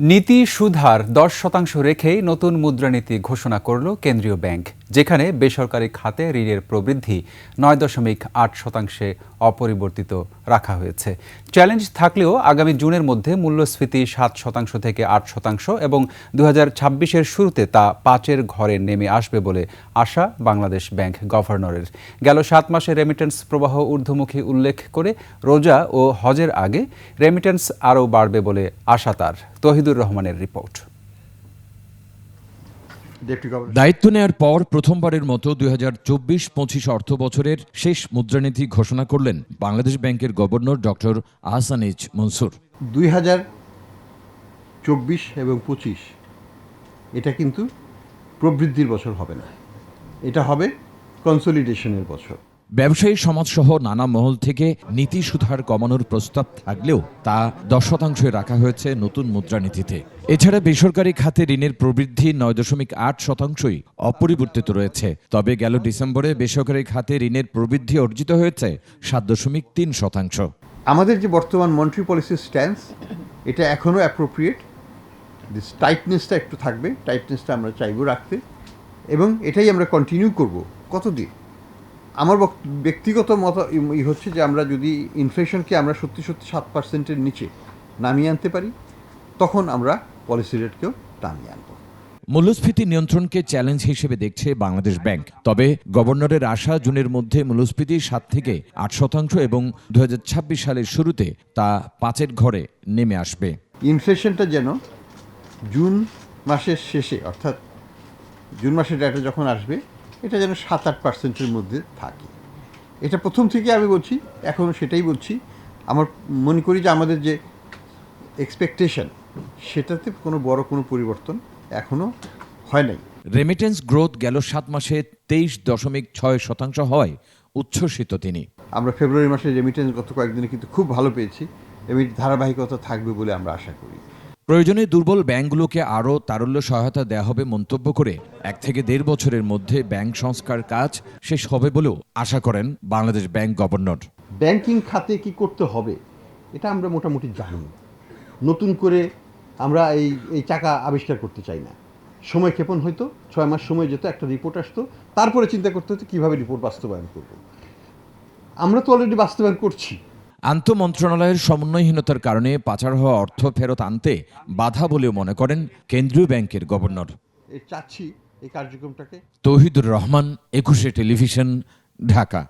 নীতি সুদহার 10% রেখেই নতুন মুদ্রানীতি ঘোষণা করল কেন্দ্রীয় ব্যাংক, যেখানে বেসরকারি খাতে ঋণের প্রবৃদ্ধি 9.8% অপরিবর্তিত রাখা হয়েছে। চ্যালেঞ্জ থাকলেও আগামী জুনের মধ্যে মূল্যস্ফীতি 7% থেকে 8% এবং 2026-এর শুরুতে তা 5-এর ঘরে নেমে আসবে বলে আশা বাংলাদেশ ব্যাংক গভর্নরের। গেল 7 মাসে রেমিটেন্স প্রবাহ ঊর্ধ্বমুখী উল্লেখ করে রোজা ও হজের আগে রেমিটেন্স আরও বাড়বে বলে আশা তার। তহিদুর রহমানের রিপোর্ট। দায়িত্ব নেয়ার পর প্রথমবারের মতো 2024-25 অর্থ বছরের শেষ মুদ্রানীতি ঘোষণা করলেন বাংলাদেশ ব্যাংকের গভর্নর ডক্টর আহসানিজ মনসুর। 2024 এবং 25 এটা কিন্তু প্রবৃদ্ধির বছর হবে না, এটা হবে কনসলিডেশনের বছর। ব্যবসায়ী সমাজসহ নানা মহল থেকে নীতি সুদহার কমানোর প্রস্তাব থাকলেও তা 10% রাখা হয়েছে নতুন মুদ্রানীতিতে। এছাড়া বেসরকারি খাতে ঋণের প্রবৃদ্ধি 9.8%ই অপরিবর্তিত রয়েছে। তবে গেল ডিসেম্বরে বেসরকারি খাতে ঋণের প্রবৃদ্ধি অর্জিত হয়েছে 7.3%। আমাদের যে বর্তমান মনিটারি পলিসির স্ট্যান্স, এটা এখনও অ্যাপ্রোপ্রিয়েট। দিস টাইটনেসটা একটু থাকবে, টাইটনেসটা আমরা চাইবো রাখতে, এবং এটাই আমরা কন্টিনিউ করব। কতদিন? আমার ব্যক্তিগত মত হচ্ছে যে আমরা যদি ইনফ্লেশনকে আমরা সত্যি 7%-এর নিচে নামিয়ে আনতে পারি, তখন আমরা পলিসি রেটকেও নামিয়ে আনব। মূল্যস্ফীতি নিয়ন্ত্রণকে চ্যালেঞ্জ হিসেবে দেখছে বাংলাদেশ ব্যাংক। তবে গভর্নরের আশা জুনের মধ্যে মূল্যস্ফীতি 7 থেকে 8% এবং 2026 সালের শুরুতে তা 5-এর ঘরে নেমে আসবে। ইনফ্লেশনটা যেন জুন মাসের শেষে, অর্থাৎ জুন মাসের ডেটা যখন আসবে, এটা যেন 7-8%-এর মধ্যে থাকে। এটা প্রথম থেকে আমি বলছি, এখনও সেটাই বলছি। আমার মনে করি যে আমাদের যে এক্সপেকটেশন, সেটাতে কোনো বড় কোনো পরিবর্তন এখনও হয় নাই। রেমিটেন্স গ্রোথ গেল 7 মাসে 23.6% হয় উচ্ছ্বসিত তিনি। আমরা ফেব্রুয়ারি মাসে রেমিটেন্স গত কয়েকদিনে কিন্তু খুব ভালো পেয়েছি, এবং ধারাবাহিকতা থাকবে বলে আমরা আশা করি। প্রয়োজনে দুর্বল ব্যাংকগুলোকে আরও তারল্য সহায়তা দেওয়া হবে মন্তব্য করে 1 থেকে 1.5 বছরের মধ্যে ব্যাংক সংস্কার কাজ শেষ হবে বলেও আশা করেন বাংলাদেশ ব্যাংক গভর্নর। ব্যাংকিং খাতে কি করতে হবে এটা আমরা মোটামুটি জানি। নতুন করে আমরা এই চাকা আবিষ্কার করতে চাই না। সময় ক্ষেপণ হয়তো 6 মাস সময় যেত, একটা রিপোর্ট আসতো, তারপরে চিন্তা করতে হতো কীভাবে রিপোর্ট বাস্তবায়ন করব। আমরা তো অলরেডি বাস্তবায়ন করছি। আন্তঃমন্ত্রণালয়ের সমন্বয়হীনতার কারণে পাচার হওয়া অর্থ ফেরত আনতে বাধা বলেও মনে করেন কেন্দ্রীয় ব্যাংকের গভর্নর। চাচ্ছি এই কার্যক্রমটাকে। তৌহিদুর রহমান, 21 টেলিভিশন, ঢাকা।